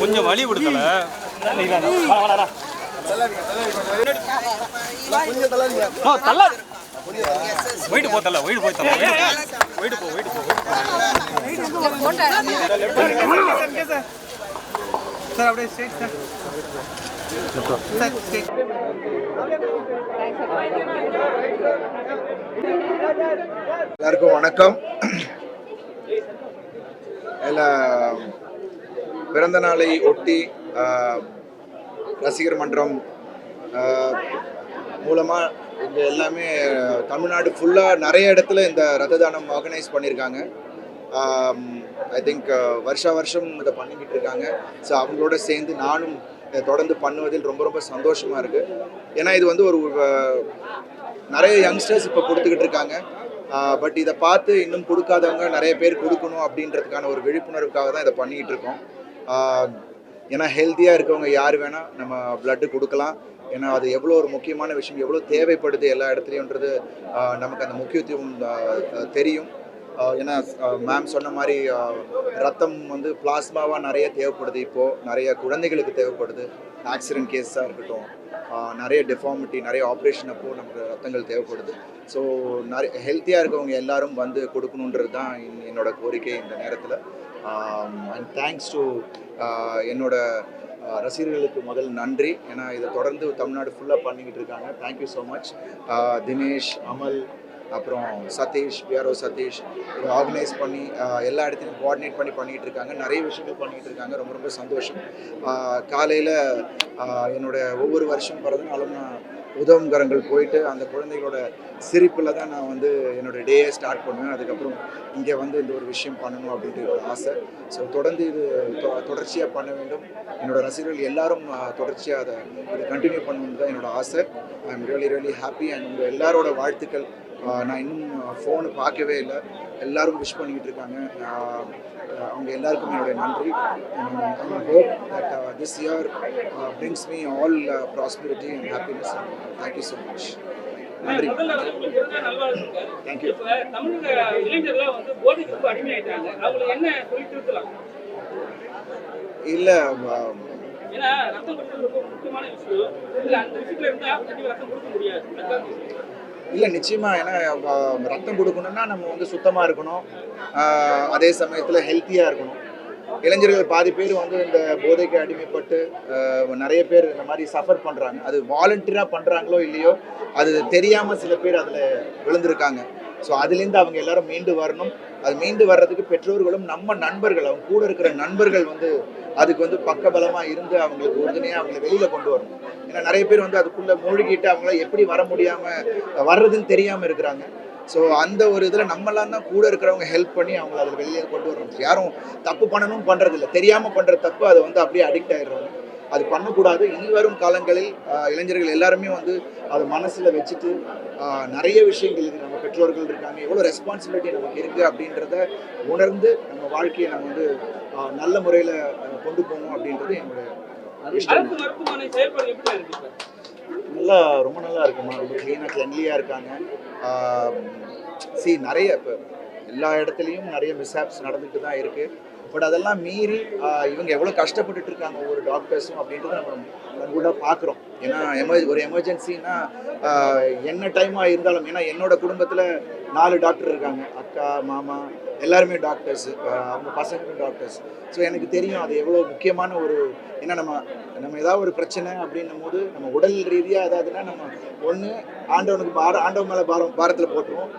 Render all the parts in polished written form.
கொஞ்சம் வலி விடுதல wait போத்தல wait போய் தல வெயிட் போ சார் அப்படியே ஸ்ட்ரைட் சார் எல்லாருக்கும் வணக்கம். பிறந்த நாளை ஒட்டி ரசிகர் மன்றம் மூலமாக இங்கே எல்லாமே தமிழ்நாடு ஃபுல்லாக நிறைய இடத்துல இந்த ரத்த தானம் ஆர்கனைஸ் பண்ணியிருக்காங்க. ஐ திங்க் வருஷம் இதை பண்ணிக்கிட்டு இருக்காங்க. ஸோ அவங்களோட சேர்ந்து நானும் தொடர்ந்து பண்ணுவதில் ரொம்ப ரொம்ப சந்தோஷமாக இருக்குது. ஏன்னா இது வந்து ஒரு நிறைய யங்ஸ்டர்ஸ் இப்போ கொடுத்துக்கிட்டு இருக்காங்க. பட் இதை பார்த்து இன்னும் கொடுக்காதவங்க நிறைய பேர் கொடுக்கணும் அப்படின்றதுக்கான ஒரு விழிப்புணர்வுக்காக தான் இதை பண்ணிக்கிட்டு இருக்கோம். ஏன்னா ஹெல்த்தியாக இருக்கவங்க யார் வேணால் நம்ம பிளட்டு கொடுக்கலாம். ஏன்னா அது எவ்வளோ ஒரு முக்கியமான விஷயம், எவ்வளோ தேவைப்படுது எல்லா இடத்துலையுன்றது நமக்கு அந்த முக்கியத்துவம் தெரியும். ஏன்னா மேம் சொன்ன மாதிரி ரத்தம் வந்து பிளாஸ்மாவாக நிறைய தேவைப்படுது. இப்போது நிறைய குழந்தைகளுக்கு தேவைப்படுது. ஆக்சிடென்ட் கேஸாக இருக்கட்டும், நிறைய டெஃபார்மிட்டி, நிறைய ஆப்ரேஷன் அப்போது நமக்கு ரத்தங்கள் தேவைப்படுது. ஸோ நிறைய ஹெல்த்தியாக இருக்கவங்க எல்லாரும் வந்து கொடுக்கணுன்றது தான் என்னோட கோரிக்கை இந்த நேரத்தில். அண்ட் தேங்க்ஸ் டு என்னோட ரசிகர்களுக்கு முதல் நன்றி. ஏன்னா இதை தொடர்ந்து தமிழ்நாடு ஃபுல்லாக பண்ணிக்கிட்டு இருக்காங்க. Thank you so much. தினேஷ், அமல், அப்புறம் சதீஷ், பிஆர்ஓ சதீஷ் இதை ஆர்கனைஸ் பண்ணி எல்லா இடத்துலையும் கோஆர்டினேட் பண்ணிகிட்டு இருக்காங்க. நிறைய விஷயங்கள் பண்ணிகிட்டு இருக்காங்க. ரொம்ப ரொம்ப சந்தோஷம். காலையில் என்னோடய ஒவ்வொரு வருஷம் பிறந்தனாலும் நான் உதவுங்கரங்கள் போயிட்டு அந்த குழந்தைகளோட சிரிப்பில் தான் நான் வந்து என்னோடய டேயை ஸ்டார்ட் பண்ணுவேன். அதுக்கப்புறம் இங்கே வந்து இந்த ஒரு விஷயம் பண்ணணும் அப்படின்ற ஒரு ஆசை. ஸோ தொடர்ந்து இது தொடர்ச்சியாக பண்ண வேண்டும். என்னோடய ரசிகர்கள் எல்லாரும் தொடர்ச்சியாக இதை கண்டினியூ பண்ணணுன்னு தான் என்னோடய ஆசை. I am really happy. And உங்கள் எல்லாரோட வாழ்த்துக்கள். நான் இன்னும் ஃபோனு பார்க்கவே இல்லை. எல்லோரும் விஷ் பண்ணிக்கிட்டு இருக்காங்க. அவங்க எல்லாருக்கும் என்னுடைய நன்றி. Hope that this year brings me all prosperity and happiness. Thank you so much. நன்றி. தேங்க்யூ. இல்லை இல்லை நிச்சயமாக. ஏன்னா ரத்தம் கொடுக்கணுன்னா நம்ம வந்து சுத்தமாக இருக்கணும், அதே சமயத்தில் ஹெல்த்தியாக இருக்கணும். இளைஞர்கள் பாதி பேர் வந்து இந்த போதைக்கு அடிமைப்பட்டு நிறைய பேர் இந்த மாதிரி சஃபர் பண்ணுறாங்க. அது வாலண்டியராக பண்ணுறாங்களோ இல்லையோ, அது தெரியாமல் சில பேர் அதில் விழுந்திருக்காங்க. ஸோ அதுலேருந்து அவங்க எல்லாரும் மீண்டு வரணும். அது மீண்டு வர்றதுக்கு பெற்றோர்களும் நம்ம நண்பர்கள், அவங்க கூட இருக்கிற நண்பர்கள் வந்து அதுக்கு வந்து பக்கபலமாக இருந்து அவங்களுக்கு உறுதுணையாக அவங்களை வெளியில் கொண்டு வரணும். ஏன்னா நிறைய பேர் வந்து அதுக்குள்ளே மூழ்கிட்டு அவங்கள எப்படி வர முடியாமல் வர்றதுன்னு தெரியாமல் இருக்கிறாங்க. ஸோ அந்த ஒரு இதில் நம்மளாம் தான் கூட இருக்கிறவங்க ஹெல்ப் பண்ணி அவங்கள அதில் வெளியே கொண்டு வரணும். யாரும் தப்பு பண்ணணும் பண்ணுறதில்ல, தெரியாமல் பண்ணுற தப்பு அதை வந்து அப்படியே அடிக்ட் ஆகிடுறாங்க. அது பண்ணக்கூடாது. இனி வரும் காலங்களில் இளைஞர்கள் எல்லாருமே வந்து அதை மனசில் வச்சுட்டு நிறைய விஷயங்கள் இருக்குது. நம்ம பெற்றோர்கள் இருக்காங்க, எவ்வளோ ரெஸ்பான்சிபிலிட்டி நமக்கு இருக்குது அப்படின்றத உணர்ந்து நம்ம வாழ்க்கையை நம்ம வந்து நல்ல முறையில் கொண்டு போகணும் அப்படின்றது என்னுடைய இஷ்டம். நல்லா, ரொம்ப நல்லா இருக்குமா. ரொம்ப க்ளீனாக கிளென்லியாக இருக்காங்க. நிறைய இப்போ எல்லா இடத்துலையும் நிறைய மிஸ்ஹாப்ஸ் நடந்துட்டு தான் இருக்குது. பட் அதெல்லாம் மீறி இவங்க எவ்வளோ கஷ்டப்பட்டுட்டு இருக்காங்க ஒவ்வொரு டாக்டர்ஸும் அப்படின்றத நம்ம கூட பார்க்குறோம். ஏன்னா ஒரு எமர்ஜென்சின்னா என்ன டைமாக இருந்தாலும், ஏன்னா என்னோட குடும்பத்தில் 4 டாக்டர் இருக்காங்க. அக்கா, மாமா எல்லாருமே டாக்டர்ஸ், அவங்க பசங்களும் டாக்டர்ஸ். ஸோ எனக்கு தெரியும் அது எவ்வளோ முக்கியமான ஒரு, ஏன்னா நம்ம ஏதாவது ஒரு பிரச்சனை அப்படின்னும் போது நம்ம உடல் ரீதியாக ஏதாவதுன்னா நம்ம ஒன்று ஆண்டவனுக்கு ஆண்டவன் மேலே பாரத்தில் போட்டுருவோம்.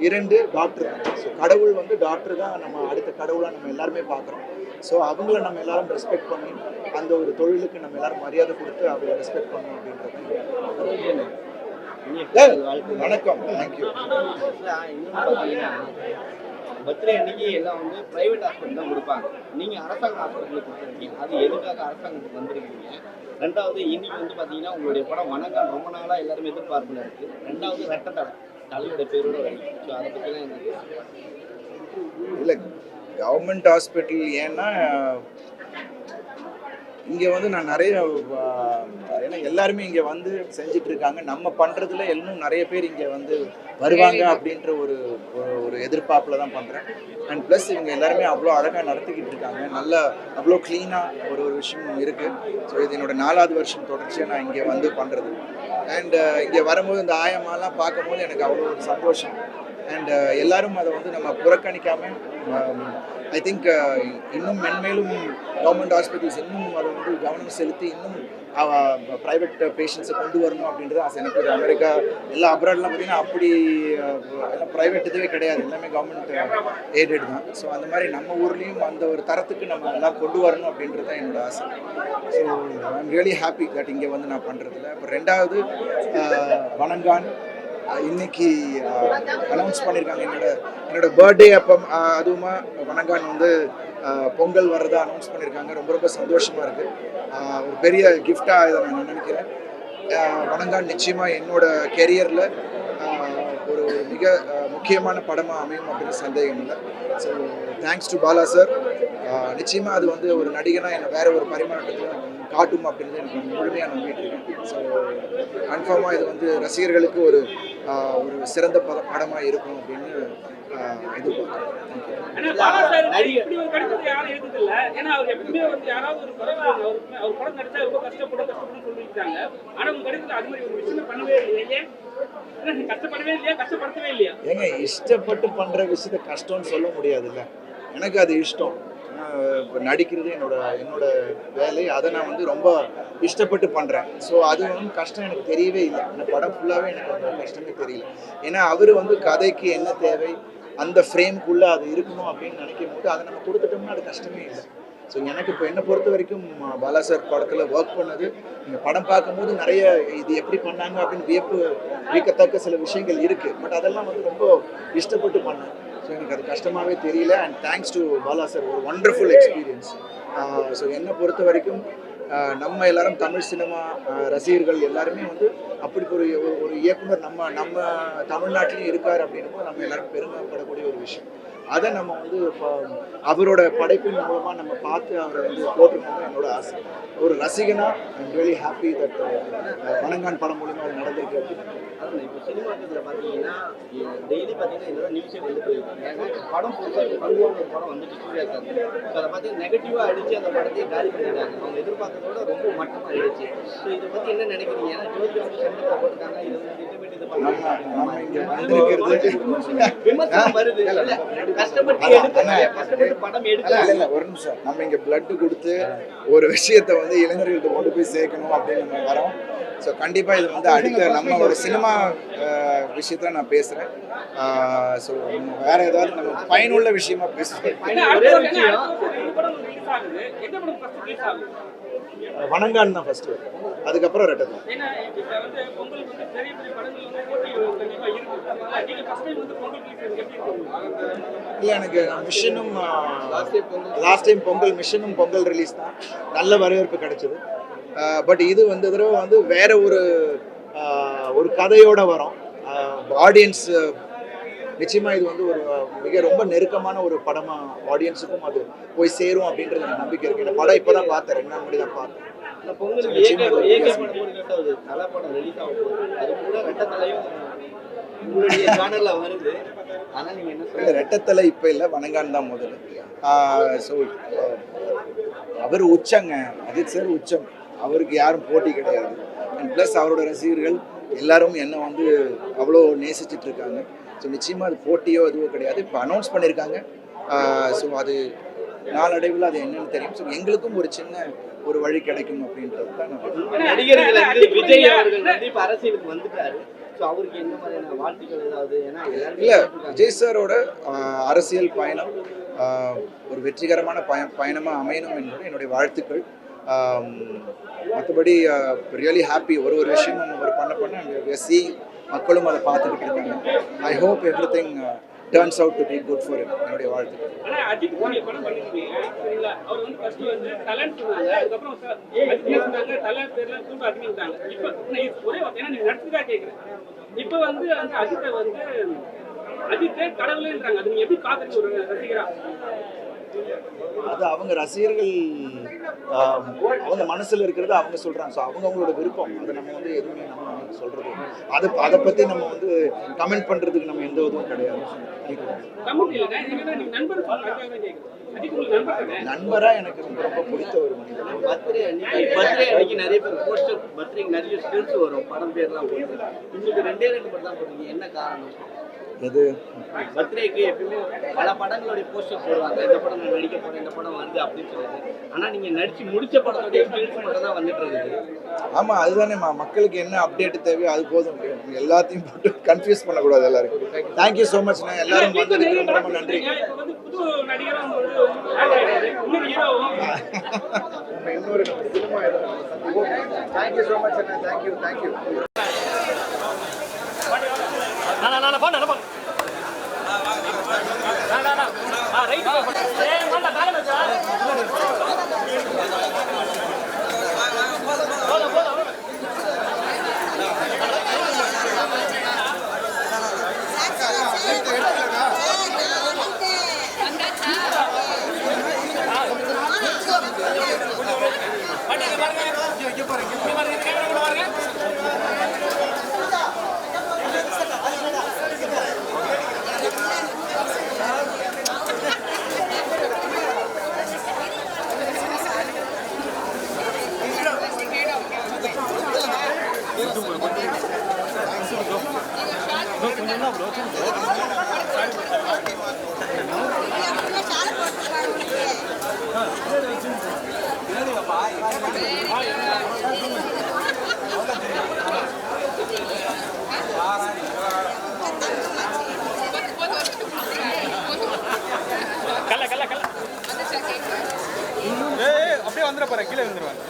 2 டாக்டர். ஸோ கடவுள் வந்து டாக்டர் தான் நம்ம அடுத்த கடவுளாக நம்ம எல்லாருமே பார்க்குறோம். ஸோ அவங்கள நம்ம எல்லாரும் ரெஸ்பெக்ட் பண்ணி அந்த ஒரு தொழிலுக்கு நம்ம எல்லாரும் மரியாதை கொடுத்து அவங்களை ரெஸ்பெக்ட் பண்ணணும் அப்படின்றது. வணக்கம். தேங்க்யூ. பர்த்டே அன்னைக்கு எல்லாம் வந்து பிரைவேட் ஹாஸ்பிட்டல் தான் கொடுப்பாங்க. நீங்கள் அரசாங்க ஹாஸ்பிட்டலுக்கு கொடுத்துருக்கீங்க. அது எதுக்காக அரசாங்கத்துக்கு வந்திருக்கீங்க? ரெண்டாவது, இன்னைக்கு வந்து பார்த்தீங்கன்னா உங்களுடைய படம் வணக்கம் ரொம்ப நாளாக எல்லாருமே எதிர்பார்ப்பில் இருக்குது. ரெண்டாவது, ரெட்டத்தலை தலையோட பேரோட வழி. ஸோ அதை பற்றிலாம் இல்லை, கவர்மெண்ட் ஹாஸ்பிட்டல் ஏன்னா இங்கே வந்து நான் நிறைய ஏன்னா எல்லாருமே இங்கே வந்து செஞ்சுட்டு இருக்காங்க. நம்ம பண்ணுறதுல இன்னும் நிறைய பேர் இங்கே வந்து வருவாங்க அப்படின்ற ஒரு ஒரு எதிர்பார்ப்பில் தான் பண்ணுறேன். அண்ட் ப்ளஸ் இவங்க எல்லாருமே அவ்வளோ அழகாக நடத்திக்கிட்டு இருக்காங்க. நல்லா அவ்வளோ க்ளீனாக ஒரு விஷயம் இருக்குது. ஸோ இது என்னோட 4வது வருஷம் தொடர்ச்சியாக நான் இங்கே வந்து பண்ணுறது. அண்ட் இங்கே வரும்போது இந்த ஆயமாலாம் பார்க்கும்போது எனக்கு அவ்வளோ ஒரு சந்தோஷம். அண்ட் எல்லாரும் அதை வந்து நம்ம புறக்கணிக்காமல் ஐ திங்க் இன்னும் மென்மேலும் கவர்மெண்ட் ஹாஸ்பிட்டல்ஸ் இன்னும் அதை வந்து கவனம் செலுத்தி இன்னும் ப்ரைவேட் பேஷண்ட்ஸை கொண்டு வரணும் அப்படின்றது ஆசை எனக்கு. அமெரிக்கா எல்லா அப்ராட்லாம் பார்த்தீங்கன்னா அப்படி எல்லாம் ப்ரைவேட் இதுவே கிடையாது, எல்லாமே கவர்மெண்ட் எய்டட் தான். ஸோ அந்த மாதிரி நம்ம ஊர்லேயும் அந்த ஒரு தரத்துக்கு நம்ம எல்லாம் கொண்டு வரணும் அப்படின்றது தான் என்னோட ஆசை. So I am really happy that இங்கே வந்து நான் பண்ணுறதில்ல. இப்போ 2வது வணங்கான் இன்னைக்கு அனௌன்ஸ் பண்ணியிருக்காங்க. என்னோட பர்த்டே அப்போ அதுவுமா வணங்கான் வந்து பொங்கல் வர்றதா அனௌன்ஸ் பண்ணியிருக்காங்க. ரொம்ப ரொம்ப சந்தோஷமாக இருக்குது. ஒரு பெரிய கிஃப்டாக இதை நான் நினைக்கிறேன். வணங்கான் நிச்சயமாக என்னோட கெரியரில் ஒரு மிக முக்கியமான படமாக அமையும் அப்படின்னு சந்தேகம் இல்லை. So thanks to Bala sir. நிச்சயமாக அது வந்து ஒரு நடிகனாக என்னை வேறு ஒரு பரிமாற்றத்தில் காட்டும் அப்படின்றது எனக்கு முழுமையாக நம்பிட்டு இருக்கேன். ஸோ கன்ஃபார்மாக இது வந்து ரசிகர்களுக்கு ஒரு சிறந்த படமாக இருக்கும் அப்படின்னு எதிர்பார்க்குறேன். ஏங்க இஷ்டப்பட்டு பண்ற விஷயத்த கஷ்டம்னு சொல்ல முடியாதுல்ல. எனக்கு அது இஷ்டம். இப்போ நடிக்கிறது என்னோட வேலை. அதை நான் வந்து ரொம்ப இஷ்டப்பட்டு பண்ணுறேன். ஸோ அது வந்து கஷ்டம் எனக்கு தெரியவே இல்லை. அந்த படம் ஃபுல்லாகவே எனக்கு அந்த கஷ்டமே தெரியல. ஏன்னா அவர் வந்து கதைக்கு என்ன தேவை அந்த ஃப்ரேம்குள்ளே அது இருக்கணும் அப்படின்னு நினைக்கும் போது அதை நம்ம கொடுத்துட்டோம்னா அது கஷ்டமே இல்லை. ஸோ எனக்கு இப்போ என்னை பொறுத்த வரைக்கும் பாலா சார் படத்தில் ஒர்க் பண்ணது நீங்கள் படம் பார்க்கும்போது நிறைய இது எப்படி பண்ணாங்க அப்படின்னு வியக்கத்தக்க சில விஷயங்கள் இருக்குது. பட் அதெல்லாம் வந்து ரொம்ப இஷ்டப்பட்டு பண்ணேன். ஸோ எனக்கு அது கஷ்டமாகவே தெரியல. And thanks to Bala sir, ஒரு ஒண்டர்ஃபுல் எக்ஸ்பீரியன்ஸ். ஸோ என்னை பொறுத்த வரைக்கும் நம்ம எல்லாரும் தமிழ் சினிமா ரசிகர்கள் எல்லாருமே வந்து அப்படி ஒரு இயக்குனர் நம்ம தமிழ்நாட்டிலையும் இருக்கார் அப்படின்னும் நம்ம எல்லாரும் பெருமைப்படக்கூடிய ஒரு விஷயம். அதை நம்ம வந்து இப்போ அவரோட படைப்பின் மூலமாக நம்ம பார்த்து அவரை வந்து போட்டுருக்கணும் என்னோட ஆசை. ஒரு ரசிகனா I'm really happy that Vanangaan படம் மூலமாக அது நடந்திருக்கு அப்படின்னு. அதான் இப்போ சினிமாட்டத்தில் பார்த்தீங்கன்னா டெய்லி பார்த்தீங்கன்னா இதெல்லாம் நியூஸே வந்து போயிருக்காங்க. ஏன்னா படம் புதுசாக பருவான ஒரு படம் வந்துட்டு சூர்யா சார். ஸோ அதை பார்த்தீங்கன்னா நெகட்டிவாக அடித்து அந்த படத்தையே காலி பண்ணிட்டாங்க. அவங்க எதிர்பார்க்கறதோட ரொம்ப மட்டமாக ஆயிடுச்சு. ஸோ இதை பற்றி என்ன நினைக்கிறீங்க? ஏன்னா ஜோதி வந்து சம்பளத்தை போட்டுருக்காங்க, இது வந்து திட்டமிட்டு இது நம்ம இங்கே வந்திருக்கிறது விமர்சனம் வருது. கஷ்டப்பட்டு படம் எடுக்கல. ஒரு நிமிஷம், நம்ம இங்க பிளட் கொடுத்து ஒரு விஷயத்தை வந்து இளைஞர்கள்ட்ட கொண்டு போய் சேர்க்கணும் அப்படின்னு நம்ம வரோம். ஸோ கண்டிப்பா இது வந்து அடுத்த நம்மளோட சினிமா விஷயத்துல நான் பேசுறேன். ஸோ வேற ஏதாவது நம்ம பயனுள்ள விஷயமா பேசுறேன். வணங்கான் தான் ஃபர்ஸ்ட், அதுக்கப்புறம் ரெட்டை. இல்லை எனக்கு மிஷனும் லாஸ்ட் டைம் பொங்கல் மிஷனும் பொங்கல் ரிலீஸ் தான் நல்ல வரவேற்பு கிடைச்சது. பட் இது வந்து தடவை வந்து வேற ஒரு கதையோட வரும். ஆடியன்ஸ் நிச்சயமாக இது வந்து ஒரு ரொம்ப நெருக்கமான ஒரு படமாக ஆடியன்ஸுக்கும் அது போய் சேரும் அப்படின்றது எனக்கு நம்பிக்கை இருக்குது. இந்த படம் இப்போ தான் பார்த்தேன், 2 நாள் முன்னாடி தான் பார்த்தேன். ரெட்டத்தலை இப்போ இல்லை, வணங்கான் தான் முதல்ல. ஸோ அவர் உச்சங்க, அஜித் சார் உச்சம், அவருக்கு யாரும் போட்டி கிடையாது. அண்ட் ப்ளஸ் அவரோட ரசிகர்கள் எல்லாரும் என்னை வந்து அவ்வளோ நேசிச்சுட்டு இருக்காங்க. ஸோ நிச்சயமாக அது போட்டியோ எதுவோ கிடையாது. இப்போ அனௌன்ஸ் பண்ணியிருக்காங்க. ஸோ அது நாளடைவில் அது என்னன்னு தெரியும். ஸோ எங்களுக்கும் ஒரு சின்ன ஒரு வழி கிடைக்கும் அப்படின்றது தான் நடிகர்கள் வந்து விஜய் அவர்கள் வந்து இப்போ அரசியலுக்கு வந்துட்டாரு. ஸோ அவருக்கு என்ன மாதிரியான வாழ்த்துக்கள் ஏதாவது? ஏன்னா இல்லை, விஜய் சாரோட அரசியல் பயணம் ஒரு வெற்றிகரமான பயணமாக அமையணும் என்பது என்னுடைய வாழ்த்துக்கள். மற்றபடி ரியலி ஹாப்பி. ஒரு விஷயம் அவர் பண்ண மக்களும் அதை பார்த்துக்கிட்டு இருக்காங்க. I hope every thing turns out to be good for him. என்னுடைய வாழ்த்துக்கள். இப்போ வந்து அஜித்தை வந்து அஜித்தே கடவுளேன்றாங்க. அது நீங்க எப்படி பாக்குறீங்க ஒரு ரசிகரா? அது அவங்க ரசிகர்கள் அவங்க மனசில் இருக்கிறது அவங்க சொல்கிறாங்க. ஸோ அவங்களோட விருப்பம். அதை நம்ம வந்து எதுவுமே நம்ம சொல்கிறது அதை பற்றி நம்ம வந்து கமெண்ட் பண்ணுறதுக்கு நம்ம எந்த இதுவும் கிடையாது. நண்பரா எனக்கு ரொம்ப ரொம்ப பிடித்த ஒரு மனிதர். பர்த்டே அன்னைக்கு நிறைய பேர் போஸ்டர், பர்த்டேக்கு நிறைய ஸ்டில்ஸ் வரும், படம் பேர்லாம் போட்டு. இன்னைக்கு 2 படம் தான் போட்டீங்க, என்ன காரணம்? எது பர்த்டேக்கு எப்பயுமே பல படங்களுடைய போஸ்டர் போடுவாங்க, இந்த படம் நான் நடிக்க போறேன், இந்த படம் வருது அப்படின்னு சொல்லிட்டு. ஆனா நீங்க நடிச்சு முடிச்ச படத்துடைய ஸ்டில்ஸ் மட்டும் தான் வந்துட்டு இருக்குது. ஆமாம், அதுதானே மக்களுக்கு என்ன அப்டேட் தேவையோ அது போதும். எல்லாத்தையும் போட்டு கன்ஃபியூஸ் பண்ணக்கூடாது எல்லாருக்கும். தேங்க்யூ ஸோ மச்ண்ணா, எல்லாரும் வந்ததுக்கு ரொம்ப ரொம்ப நன்றி. இன்னொரு தேங்க்யூ ஸோ மச் அண்ணா, தேங்க்யூ. அப்படியே வந்துட போறேன், கீழே வந்துடுவேன்.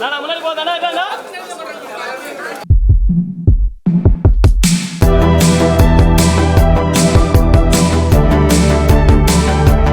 நான் முன்னாடி போதானே